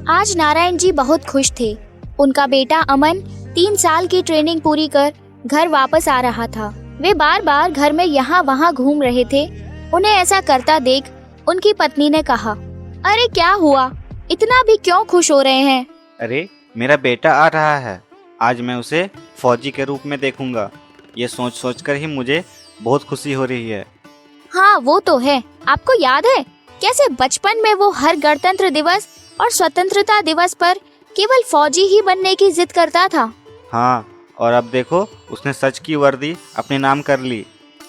आज नारायण जी बहुत खुश थे। उनका बेटा अमन 3 साल की ट्रेनिंग पूरी कर घर वापस आ रहा था। वे बार बार घर में यहाँ वहाँ घूम रहे थे। उन्हें ऐसा करता देख उनकी पत्नी ने कहा, अरे क्या हुआ, इतना भी क्यों खुश हो रहे हैं? अरे मेरा बेटा आ रहा है, आज मैं उसे फौजी के रूप में देखूंगा। ये सोच सोच कर ही मुझे बहुत खुशी हो रही है। हाँ वो तो है। आपको याद है कैसे बचपन में वो हर गणतंत्र दिवस और स्वतंत्रता दिवस पर केवल फौजी ही बनने की जिद करता था। हाँ, और अब देखो उसने सच की वर्दी अपने नाम कर ली।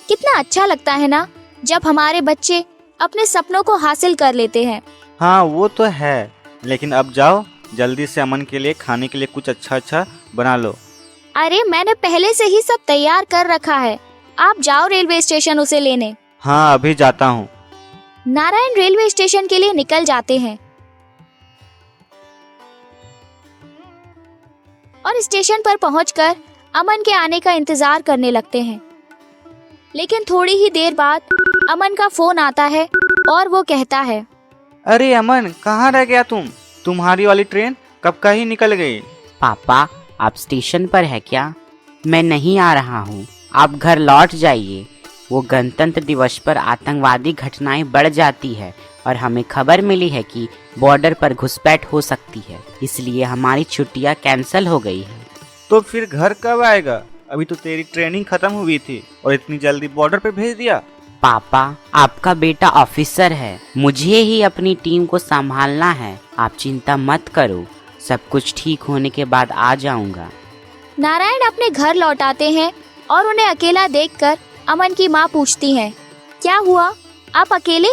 कितना अच्छा लगता है ना जब हमारे बच्चे अपने सपनों को हासिल कर लेते हैं। हाँ वो तो है, लेकिन अब जाओ जल्दी से अमन के लिए खाने के लिए कुछ अच्छा बना लो। अरे मैंने पहले से ही सब तैयार कर रखा है, आप जाओ रेलवे स्टेशन उसे लेने। हाँ अभी जाता हूँ। नारायण रेलवे स्टेशन के लिए निकल जाते हैं और स्टेशन पर पहुंचकर अमन के आने का इंतजार करने लगते हैं। लेकिन थोड़ी ही देर बाद अमन का फोन आता है और वो कहता है, अरे अमन कहाँ रह गया तुम? तुम्हारी वाली ट्रेन कब का ही निकल गई। पापा आप स्टेशन पर है क्या? मैं नहीं आ रहा हूँ, आप घर लौट जाइए। वो गणतंत्र दिवस पर आतंकवादी घटनाएं बढ़ जाती है और हमें खबर मिली है कि बॉर्डर पर घुसपैठ हो सकती है, इसलिए हमारी छुट्टियां कैंसिल हो गई है। तो फिर घर कब आएगा? अभी तो तेरी ट्रेनिंग खत्म हुई थी और इतनी जल्दी बॉर्डर पे भेज दिया। पापा आपका बेटा ऑफिसर है, मुझे ही अपनी टीम को संभालना है। आप चिंता मत करो, सब कुछ ठीक होने के बाद आ जाऊंगा। नारायण अपने घर लौट आते हैं और उन्हें अकेला देखकर अमन की माँ पूछती है, क्या हुआ, आप अकेले?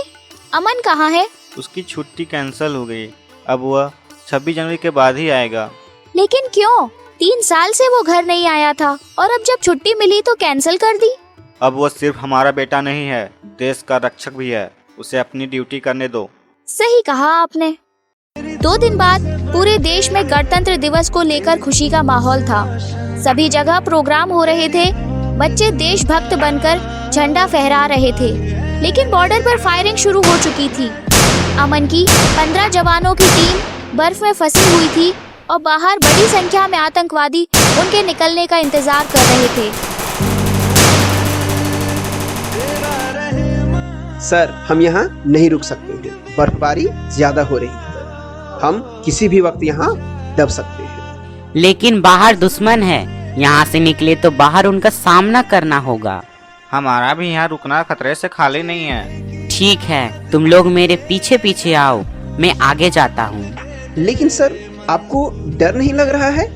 अमन कहाँ है? उसकी छुट्टी कैंसिल हो गई, अब वह 26 जनवरी के बाद ही आएगा। लेकिन क्यों? 3 साल से वो घर नहीं आया था और अब जब छुट्टी मिली तो कैंसिल कर दी। अब वो सिर्फ हमारा बेटा नहीं है, देश का रक्षक भी है, उसे अपनी ड्यूटी करने दो। सही कहा आपने। 2 दिन बाद पूरे देश में गणतंत्र दिवस को लेकर खुशी का माहौल था। सभी जगह प्रोग्राम हो रहे थे, बच्चे देशभक्त बनकर झंडा फहरा रहे थे। लेकिन बॉर्डर पर फायरिंग शुरू हो चुकी थी। अमन की 15 जवानों की टीम बर्फ में फंसी हुई थी और बाहर बड़ी संख्या में आतंकवादी उनके निकलने का इंतजार कर रहे थे। सर हम यहाँ नहीं रुक सकते हैं, बर्फबारी ज्यादा हो रही है, हम किसी भी वक्त यहाँ दब सकते हैं। लेकिन बाहर दुश्मन है, यहाँ से निकले तो बाहर उनका सामना करना होगा। हमारा भी यहाँ रुकना खतरे से खाली नहीं है। ठीक है, तुम लोग मेरे पीछे पीछे आओ, मैं आगे जाता हूँ। लेकिन सर आपको डर नहीं लग रहा है?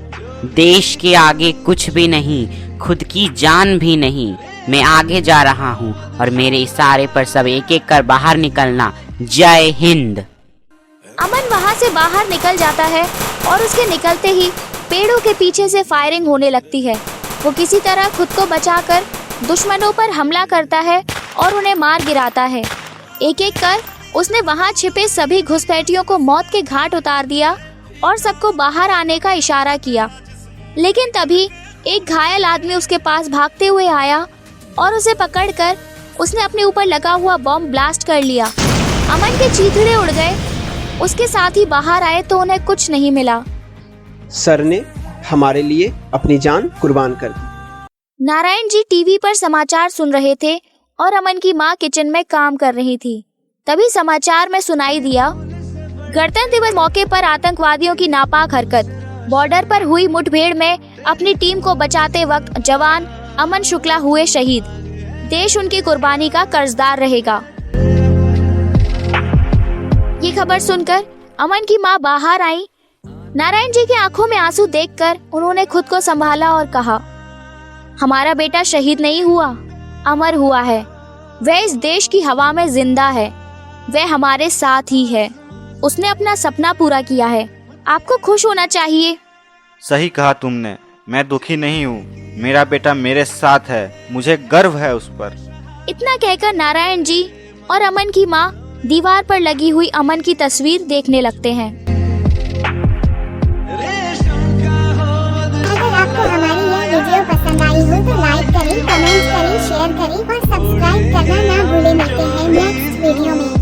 देश के आगे कुछ भी नहीं, खुद की जान भी नहीं। मैं आगे जा रहा हूँ और मेरे इशारे पर सब एक एक कर बाहर निकलना। जय हिंद। अमन वहाँ से बाहर निकल जाता है और उसके निकलते ही पेड़ों के पीछे से फायरिंग होने लगती है। वो किसी तरह खुद को बचाकर दुश्मनों पर हमला करता है और उन्हें मार गिराता है। एक एक कर उसने वहाँ छिपे सभी घुसपैठियों को मौत के घाट उतार दिया और सबको बाहर आने का इशारा किया। लेकिन तभी एक घायल आदमी उसके पास भागते हुए आया और उसे पकड़कर उसने अपने ऊपर लगा हुआ बॉम्ब ब्लास्ट कर लिया। अमन के चीथड़े उड़ गए। उसके साथ ही बाहर आए तो उन्हें कुछ नहीं मिला। सर ने हमारे लिए अपनी जान कुर्बान कर दी। नारायण जी टीवी पर समाचार सुन रहे थे और अमन की माँ किचन में काम कर रही थी। तभी समाचार में सुनाई दिया, गणतंत्र दिवस मौके पर आतंकवादियों की नापाक हरकत। बॉर्डर पर हुई मुठभेड़ में अपनी टीम को बचाते वक्त जवान अमन शुक्ला हुए शहीद। देश उनकी कुर्बानी का कर्जदार रहेगा। ये खबर सुनकर अमन की माँ बाहर आई। नारायण जी की आंखों में आंसू देखकर उन्होंने खुद को संभाला और कहा, हमारा बेटा शहीद नहीं हुआ, अमर हुआ है। वह इस देश की हवा में जिंदा है, वह हमारे साथ ही है। उसने अपना सपना पूरा किया है। आपको खुश होना चाहिए। सही कहा तुमने, मैं दुखी नहीं हूँ, मेरा बेटा मेरे साथ है, मुझे गर्व है उस पर। इतना कहकर नारायण जी और अमन की माँ दीवार पर लगी हुई अमन की तस्वीर देखने लगते हैं। अगर आपको हमारी यह वीडियो पसंद आई हो तो लाइक करें, कमेंट करें, शेयर करें और सब्सक्राइब करना ना भूलें। मिलते हैं नेक्स्ट वीडियो में।